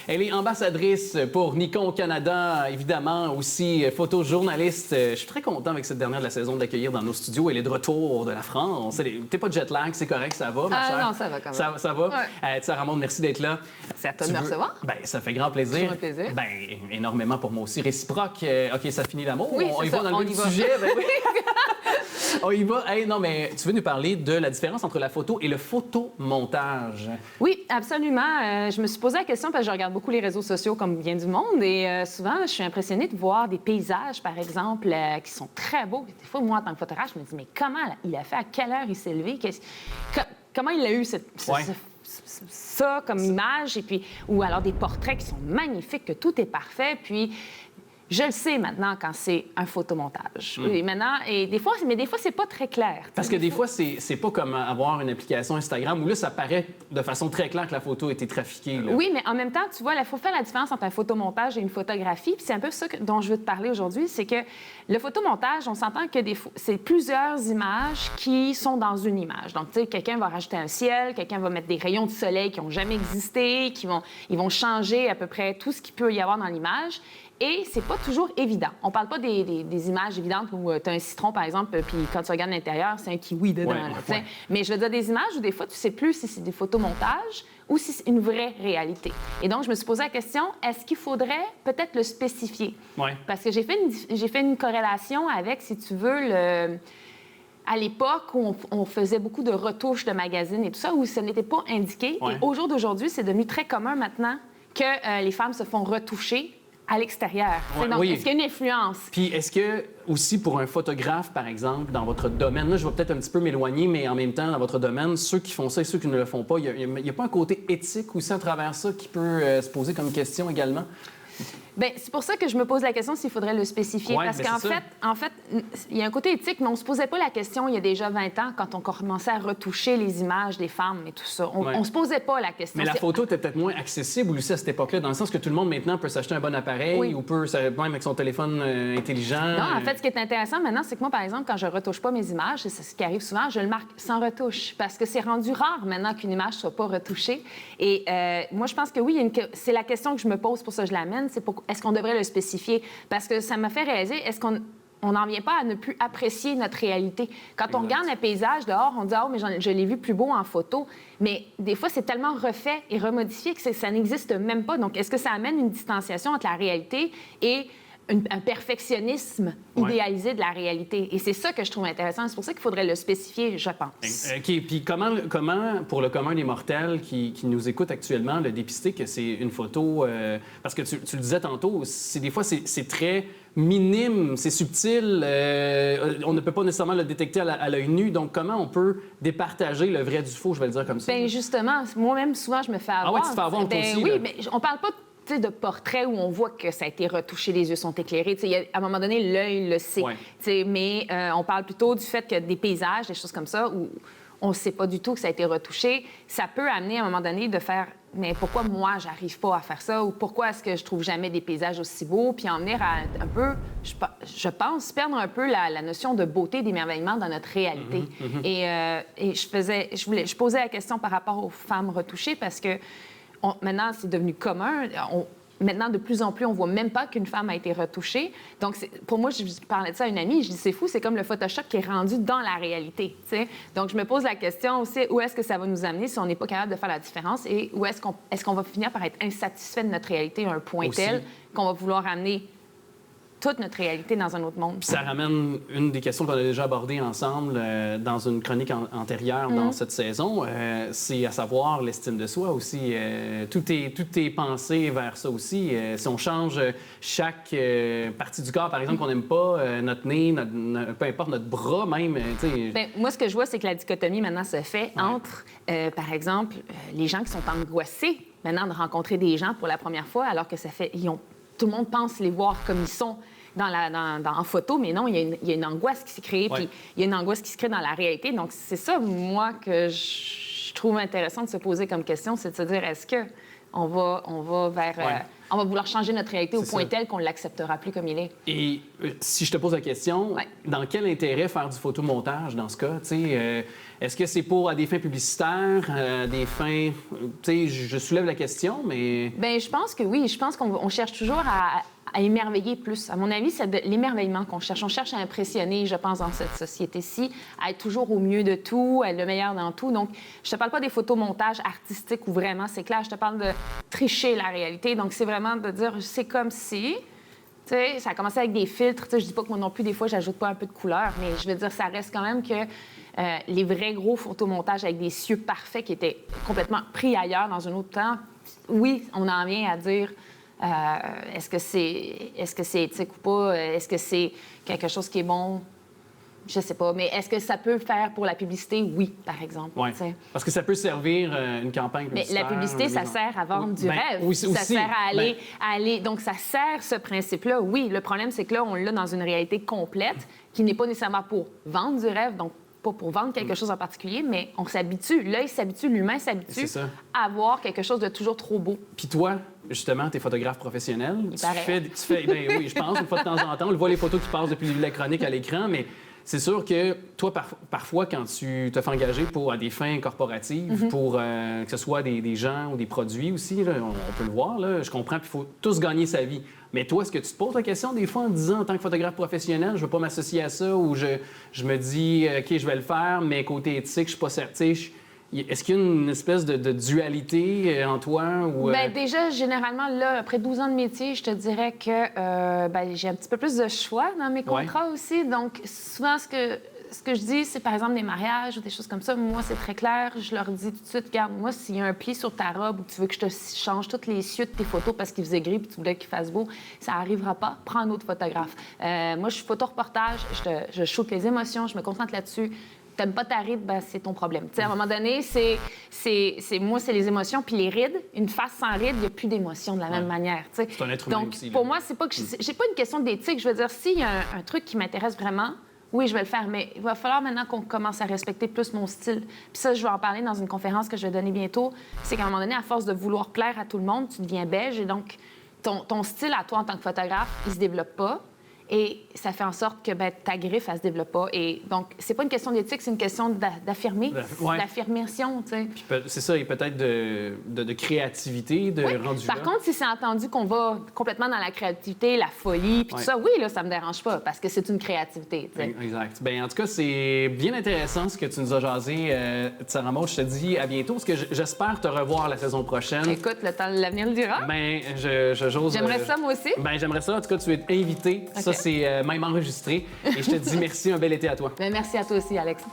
Elle est ambassadrice pour Nikon Canada, évidemment, aussi photojournaliste. Je suis très content avec cette dernière de la saison d'accueillir dans nos studios. Elle est de retour de la France. T'es pas de jet lag, c'est correct, ça va, ma chère? Non, ça va quand même. Ça va? Ouais. Sarah Maud, merci d'être là. C'est à toi de me recevoir. Ben, ça fait grand plaisir. Toujours un plaisir. Ben, énormément pour moi aussi. Réciproque. OK, ça finit l'amour. Oui, on y c'est va ça, dans on le y vif va. du sujet. Ben oui. On y va. Hey, non, mais tu veux nous parler de la différence entre la photo et le photomontage? Oui, absolument. Je me suis posé la question parce que je regarde beaucoup les réseaux sociaux comme bien du monde et souvent, je suis impressionnée de voir des paysages, par exemple, qui sont très beaux. Des fois, moi, en tant que photographe, je me dis, mais comment il a fait? À quelle heure il s'est levé? Comment il a eu ça comme image? Et puis, ou alors des portraits qui sont magnifiques, que tout est parfait. Puis, je le sais maintenant quand c'est un photomontage. Et maintenant, des fois, c'est pas très clair. Parce que des fois, c'est pas comme avoir une application Instagram où là, ça paraît de façon très claire que la photo a été trafiquée. Là. Oui, mais en même temps, tu vois, il faut faire la différence entre un photomontage et une photographie. Puis c'est un peu ça dont je veux te parler aujourd'hui, c'est que le photomontage, on s'entend que c'est plusieurs images qui sont dans une image. Donc, tu sais, quelqu'un va rajouter un ciel, quelqu'un va mettre des rayons de soleil qui n'ont jamais existé, ils vont changer à peu près tout ce qu'il peut y avoir dans l'image. Et c'est pas toujours évident. On parle pas des images évidentes où tu as un citron, par exemple, puis quand tu regardes l'intérieur, c'est un kiwi dedans. Ouais. Mais je veux dire des images où des fois, tu sais plus si c'est des photomontages ou si c'est une vraie réalité. Et donc, je me suis posé la question, est-ce qu'il faudrait peut-être le spécifier? Ouais. Parce que j'ai fait une corrélation avec, si tu veux, à l'époque où on faisait beaucoup de retouches de magazines et tout ça, où ce n'était pas indiqué. Ouais. Et au jour d'aujourd'hui, c'est devenu très commun maintenant que les femmes se font retoucher à l'extérieur. Ouais, donc, oui. est-ce qu'il y a une influence? Puis est-ce que, aussi pour un photographe, par exemple, dans votre domaine, là, je vais peut-être un petit peu m'éloigner, mais en même temps, dans votre domaine, ceux qui font ça et ceux qui ne le font pas, il n'y a pas un côté éthique aussi à travers ça qui peut se poser comme question également? Bien, c'est pour ça que je me pose la question s'il faudrait le spécifier. Ouais, parce ben qu'en c'est ça. fait, il y a un côté éthique, mais on ne se posait pas la question il y a déjà 20 ans quand on commençait à retoucher les images des femmes et tout ça. On se posait pas la question. Mais la photo était peut-être moins accessible aussi à cette époque-là, dans le sens que tout le monde maintenant peut s'acheter un bon appareil ou peut, même avec son téléphone intelligent. Non, en fait, ce qui est intéressant maintenant, c'est que moi, par exemple, quand je retouche pas mes images, c'est ce qui arrive souvent, je le marque sans retouche, parce que c'est rendu rare maintenant qu'une image soit pas retouchée. Et moi, je pense que oui, c'est la question que je me pose, pour ça que je l'amène, c'est est-ce qu'on devrait le spécifier? Parce que ça m'a fait réaliser, est-ce qu'on n'en vient pas à ne plus apprécier notre réalité? Quand on regarde un paysage dehors, on dit « Ah, mais je l'ai vu plus beau en photo », mais des fois, c'est tellement refait et remodifié que ça n'existe même pas. Donc, est-ce que ça amène une distanciation entre la réalité et un perfectionnisme idéalisé de la réalité? Et c'est ça que je trouve intéressant. C'est pour ça qu'il faudrait le spécifier, je pense. OK. Puis comment, pour le commun des mortels qui nous écoute actuellement, le dépister que c'est une photo... parce que tu le disais tantôt, des fois, c'est très minime, c'est subtil. On ne peut pas nécessairement le détecter à l'œil nu. Donc, comment on peut départager le vrai du faux, je vais le dire comme ça? Bien, justement, moi-même, souvent, je me fais avoir. Ah ouais, tu te fais avoir toi aussi? Oui, là. mais on parle pas de portraits où on voit que ça a été retouché, les yeux sont éclairés. À un moment donné, l'œil le sait. Ouais. Mais on parle plutôt du fait que des paysages, des choses comme ça, où on ne sait pas du tout que ça a été retouché, ça peut amener à un moment donné de faire « mais pourquoi moi, j'arrive pas à faire ça? » ou « pourquoi est-ce que je trouve jamais des paysages aussi beaux? » Puis en venir à un peu, je pense, perdre un peu la notion de beauté, d'émerveillement dans notre réalité. Et je posais la question par rapport aux femmes retouchées parce que maintenant, c'est devenu commun. Maintenant, de plus en plus, on voit même pas qu'une femme a été retouchée. Donc, pour moi, je parlais de ça à une amie, je dis c'est fou, c'est comme le Photoshop qui est rendu dans la réalité. T'sais? Donc, je me pose la question aussi, où est-ce que ça va nous amener si on n'est pas capable de faire la différence et où est-ce qu'on va finir par être insatisfait de notre réalité à un point tel qu'on va vouloir amener toute notre réalité dans un autre monde. Puis ça ramène une des questions qu'on a déjà abordées ensemble dans une chronique antérieure dans cette saison, c'est à savoir l'estime de soi aussi. Tout est pensé vers ça aussi. Si on change chaque partie du corps, par exemple, qu'on n'aime pas, notre nez, peu importe, notre bras même. Bien, moi, ce que je vois, c'est que la dichotomie maintenant se fait entre, par exemple, les gens qui sont angoissés maintenant de rencontrer des gens pour la première fois, alors que tout le monde pense les voir comme ils sont en photo, mais non, il y a une angoisse qui s'est créée, puis il y a une angoisse qui se crée dans la réalité. Donc, c'est ça, moi, que je trouve intéressant de se poser comme question, c'est de se dire, est-ce que on va vers... on va vouloir changer notre réalité au point tel qu'on ne l'acceptera plus comme il est. Et si je te pose la question, dans quel intérêt faire du photomontage dans ce cas? Est-ce que c'est à des fins publicitaires, des fins... Je soulève la question, mais... Bien, je pense que oui. Je pense qu'on cherche toujours à émerveiller plus. À mon avis, c'est de l'émerveillement qu'on cherche. On cherche à impressionner, je pense, dans cette société-ci, à être toujours au mieux de tout, à être le meilleur dans tout. Donc, je te parle pas des photomontages artistiques où vraiment c'est clair. Je te parle de tricher la réalité. Donc, c'est vraiment de dire, c'est comme si... Tu sais, ça a commencé avec des filtres. Tu sais, je dis pas que moi non plus, des fois, j'ajoute pas un peu de couleur, mais je veux dire, ça reste quand même que les vrais gros photomontages avec des cieux parfaits qui étaient complètement pris ailleurs dans un autre temps, oui, on en vient à dire... est-ce que c'est éthique ou pas? Est-ce que c'est quelque chose qui est bon? Je sais pas. Mais est-ce que ça peut faire pour la publicité? Oui, par exemple. Oui. Parce que ça peut servir une campagne publicitaire. Mais la publicité, ça sert à vendre du rêve. Oui, ça sert à aller... Donc, ça sert ce principe-là. Oui, le problème, c'est que là, on l'a dans une réalité complète qui n'est pas nécessairement pour vendre du rêve, donc pas pour vendre quelque chose en particulier, mais on s'habitue. L'œil s'habitue, l'humain s'habitue à voir quelque chose de toujours trop beau. Puis toi, justement, tu es photographe professionnel. Tu fais ben oui, je pense, une fois de temps en temps, on voit les photos qui passent depuis la chronique à l'écran, mais c'est sûr que toi, parfois, quand tu te fais engager à des fins corporatives, pour que ce soit des gens ou des produits aussi, là, on peut le voir, là, je comprends, puis il faut tous gagner sa vie. Mais toi, est-ce que tu te poses la question des fois en disant, en tant que photographe professionnel, je ne veux pas m'associer à ça, ou je me dis, OK, je vais le faire, mais côté éthique, je ne suis pas certain. Est-ce qu'il y a une espèce de dualité en toi? Ou, Bien, déjà, généralement, là, après 12 ans de métier, je te dirais que j'ai un petit peu plus de choix dans mes contrats aussi. Donc, souvent, ce que je dis, c'est par exemple des mariages ou des choses comme ça. Moi, c'est très clair. Je leur dis tout de suite, regarde, moi, s'il y a un pli sur ta robe ou que tu veux que je te change toutes les cieux de tes photos parce qu'il faisait gris puis tu voulais qu'il fasse beau, ça n'arrivera pas. Prends un autre photographe. Moi, je suis photoreportage. Je shoot les émotions. Je me concentre là-dessus. T'aimes pas ta ride, ben, c'est ton problème. T'sais, à un moment donné, moi, c'est les émotions. Puis les rides, une face sans ride, il n'y a plus d'émotion de la même manière. T'sais. C'est un être humain Donc, aussi, pour moi, c'est pas que j'ai pas une question d'éthique. Je veux dire, s'il y a un truc qui m'intéresse vraiment, oui, je vais le faire. Mais il va falloir maintenant qu'on commence à respecter plus mon style. Puis ça, je vais en parler dans une conférence que je vais donner bientôt. C'est qu'à un moment donné, à force de vouloir plaire à tout le monde, tu deviens beige. Et donc, ton style à toi en tant que photographe, il se développe pas. Et ça fait en sorte que ta griffe, elle se développe pas. Et donc, c'est pas une question d'éthique, c'est une question d'affirmer, d'affirmation, tu sais. C'est ça, et peut-être de créativité, de rendu Par contre, si c'est entendu qu'on va complètement dans la créativité, la folie, puis tout ça, oui, là, ça me dérange pas, parce que c'est une créativité, tu sais. Exact. Bien, en tout cas, c'est bien intéressant ce que tu nous as jasé, Sarah Maud. Je te dis à bientôt, parce que j'espère te revoir la saison prochaine. Écoute, l'avenir le dira. Bien, j'ose... J'aimerais ça, moi aussi. Bien, j'aimerais ça. En tout cas, tu es invité. Okay. Ça, c'est même enregistré. Et je te dis merci, un bel été à toi. Bien, merci à toi aussi, Alex.